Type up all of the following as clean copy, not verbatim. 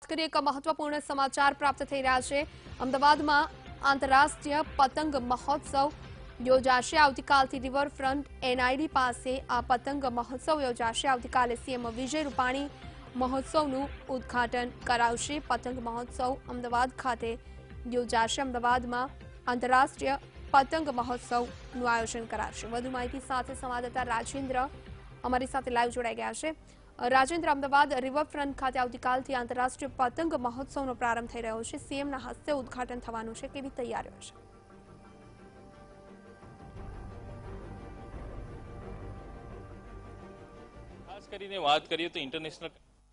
કરીએ એક મહત્વપૂર્ણ સમાચાર પ્રાપ્ત થઈ રહ્યા છે। અમદાવાદમાં આંતરરાષ્ટ્રીય પતંગ મહોત્સવ યોજાશે। આવતીકાલથી રિવરફ્રન્ટ એનઆઈડી પાસે આ પતંગ મહોત્સવ યોજાશે। આવતીકાલે સીએમ વિજય રૂપાણી મહોત્સવનું ઉદ્ઘાટન કરાવશે। પતંગ મહોત્સવ અમદાવાદ ખાતે યોજાશે। અમદાવાદમાં આંતરરાષ્ટ્રીય પતંગ મહોત્સવનું આયોજન કરાશે। વધુ માહિતી સાથે સંવાદદાતા રાજેન્દ્ર અમારી સાથે લાઈવ જોડાઈ ગયા છે। રાજેન્દ્ર, અમદાવાદ રિવરફ્રન્ટ ખાતે આવતીકાલથી આંતરરાષ્ટ્રીય પતંગ મહોત્સવનો પ્રારંભ થઈ રહ્યો છે। સીએમના હસ્તે ઉદ્ઘાટન થવાનું છે, કેવી તૈયારીઓ છે? ખાસ કરીને વાત કરીએ તો ઇન્ટરનેશનલ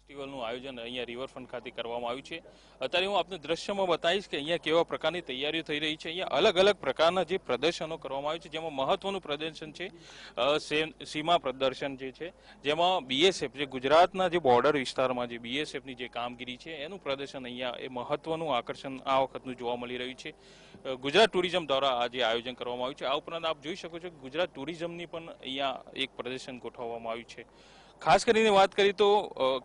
ફેસ્ટિવલનું આયોજન અહીંયા રિવરફ્રન્ટ ખાતે કરવામાં આવ્યું છે। અત્યારે હું આપને દ્રશ્યમાં બતાવીશ કે અહીંયા કેવા પ્રકારની તૈયારીઓ થઈ રહી છે। અહીંયા અલગ અલગ પ્રકારના જે પ્રદર્શનો કરવામાં આવ્યું છે, જેમાં મહત્વનું પ્રદર્શન છે સીમા પ્રદર્શન જે છે, જેમાં બીએસએફ જે ગુજરાતના જે બોર્ડર વિસ્તારમાં જે બીએસએફની જે કામગીરી છે એનું પ્રદર્શન અહીંયા એ મહત્વનું આકર્ષણ આ વખતનું જોવા મળી રહ્યું છે। ગુજરાત ટુરિઝમ દ્વારા આ જે આયોજન કરવામાં આવ્યું છે। આ ઉપરાંત આપ જોઈ શકો છો કે ગુજરાત ટુરિઝમની પણ અહીંયા એક પ્રદર્શન ગોઠવવામાં આવ્યું છે। ખાસ કરીને વાત કરીએ તો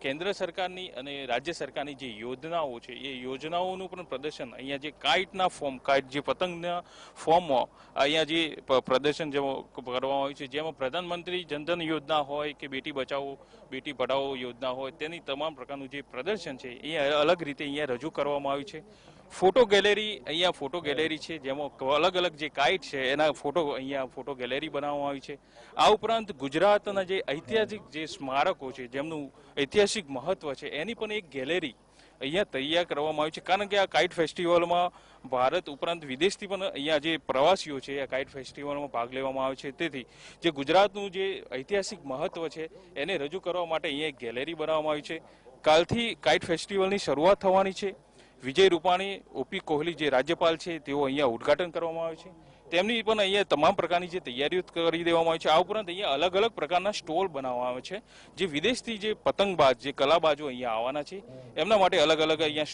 કેન્દ્ર સરકારની અને રાજ્ય સરકારની જે યોજનાઓ છે એ યોજનાઓનું પણ પ્રદર્શન અહીંયા જે કાઇટ જે પતંગના ફોર્મમાં અહીંયા જે પ્રદર્શન કરવામાં આવ્યું છે, જેમાં પ્રધાનમંત્રી જનધન યોજના હોય કે બેટી બચાવો બેટી પઢાઓ યોજના હોય તેની તમામ પ્રકારનું જે પ્રદર્શન છે એ અલગ રીતે અહીંયા રજૂ કરવામાં આવ્યું છે। ફોટો ગેલેરી અહીંયા ફોટો ગેલેરી છે, જેમાં અલગ અલગ જે કાઇટ છે એના ફોટો અહીંયા ફોટો ગેલેરી બનાવવામાં આવી છે। આ ઉપરાંત ગુજરાતના જે ઐતિહાસિક જે સ્મારકો છે જેમનું ઐતિહાસિક મહત્વ છે એની પણ એક ગેલેરી અહીંયા તૈયાર કરવામાં આવી છે। કારણ કે આ કાઇટ ફેસ્ટિવલમાં ભારત ઉપરાંત વિદેશથી પણ અહીંયા જે પ્રવાસીઓ છે આ કાઇટ ફેસ્ટિવલમાં ભાગ લેવામાં આવે છે, તેથી જે ગુજરાતનું જે ઐતિહાસિક મહત્વ છે એને રજૂ કરવા માટે અહીંયા એક ગેલેરી બનાવવામાં આવી છે। કાલથી કાઇટ ફેસ્ટિવલની શરૂઆત થવાની છે। વિજય રૂપાણી, ઓપી કોહલી જે રાજ્યપાલ છે તેઓ અહીંયા ઉદ્ઘાટન કરવામાં આવે છે। તેમની પણ અહીંયા તમામ પ્રકારની જે તૈયારીઓ કરી દેવામાં આવી છે। આ ઉપરાંત અહીંયા અલગ અલગ પ્રકારના સ્ટોલ બનાવવામાં આવે છે, જે વિદેશથી જે પતંગબાજ જે કલાબાજો અહીંયા આવવાના છે એમના માટે અલગ અલગ અહીંયા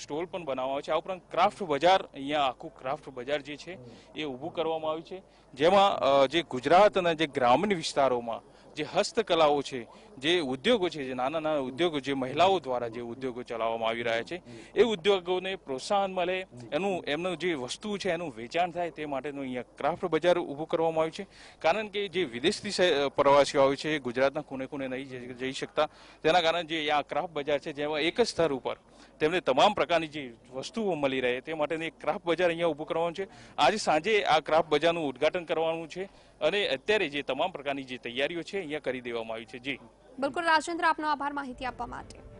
સ્ટોલ પણ બનાવવામાં આવે છે। આ ઉપરાંત ક્રાફ્ટ બજાર અહીંયા આખું ક્રાફ્ટ બજાર જે છે એ ઊભું કરવામાં આવ્યું છે, જેમાં જે ગુજરાતના જે ગ્રામીણ વિસ્તારોમાં જે હસ્તકલાઓ છે, જે ઉદ્યોગો છે, જે નાના નાના ઉદ્યોગો જે મહિલાઓ દ્વારા જે ઉદ્યોગો ચલાવવામાં આવી રહ્યા છે એ ઉદ્યોગોને પ્રોત્સાહન મળે, એમનું જે વસ્તુ છે એનું વેચાણ થાય તે માટેનું અહીંયા ક્રાફ્ટ બજાર ઊભું કરવામાં આવ્યું છે। કારણ કે જે વિદેશથી પ્રવાસીઓ આવે છે એ ગુજરાતના ખૂણે ખૂણે નહીં જઈ શકતા, તેના કારણે જે આ ક્રાફ્ટ બજાર છે જેમાં એક જ સ્તર ઉપર તેમને તમામ પ્રકારની જે વસ્તુઓ મળી રહે તે માટેનું એક ક્રાફ્ટ બજાર અહીંયા ઊભું કરવાનું છે। આજે સાંજે આ ક્રાફ્ટ બજારનું ઉદ્ઘાટન કરવાનું છે અને અત્યારે જે તમામ પ્રકારની જે તૈયારીઓ છે અહીંયા કરી દેવામાં આવી છે। જી બિલકુલ રાજેન્દ્ર, આપનો આભાર માહિતી આપવા માટે।